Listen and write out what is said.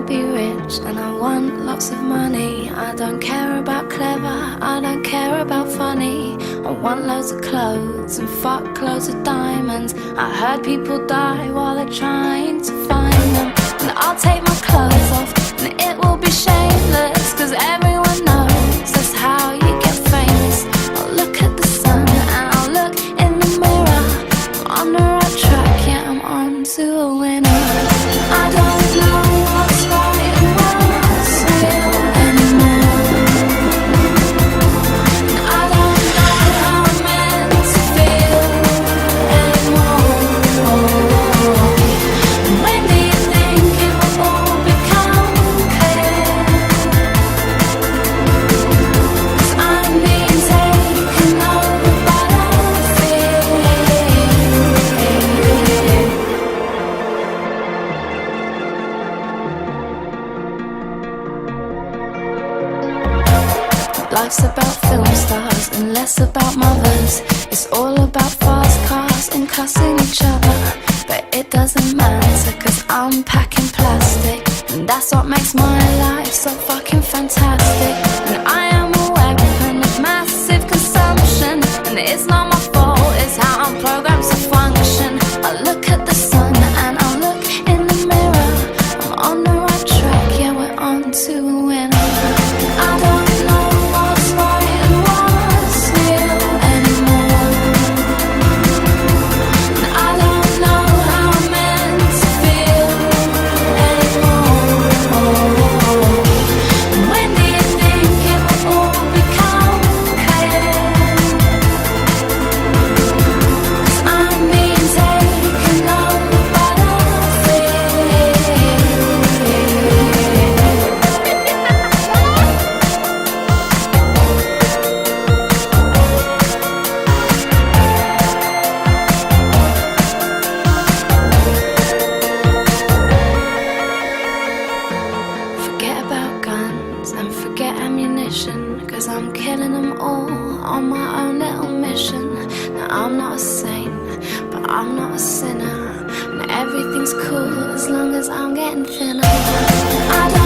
be rich and I want lots of money. I don't care about clever, I don't care about funny. I want loads of clothes and fuck loads of diamonds. I heard people die while they're trying to find them. And I'll take my clothes off and it will be shameless, cause everyone knows that's how you get famous. I'll look at the sun and I'll look in the mirror. I'm on the right track, yeah, I'm on to a winner. I don't know what's right and what's real anymore. I don't know how I'm meant to feel anymore. When do you think it will all become clear? 'Cause I'm being taken over by the fear. Life's about film stars and less about mothers. It's all about fast cars and cussing each other. But it doesn't matter, cause I'm packing plastic, and that's what makes my life so fucking fantastic. And I am a weapon of massive consumption, and it's not my fault, it's how I'm programmed to function. I look at the sun and I look in the mirror. I'm on the right track, yeah, we're on to a winner. I don't know what's right and what's real anymore. And I don't know how I'm meant to feel anymore. When do you think it will all become clear? 'Cause I'm being taken over by the fear. Forget about guns and forget ammunition, cause I'm killing them all on my own little mission. Now I'm not a saint, but I'm not a sinner, and everything's cool as long as I'm getting thinner. I don't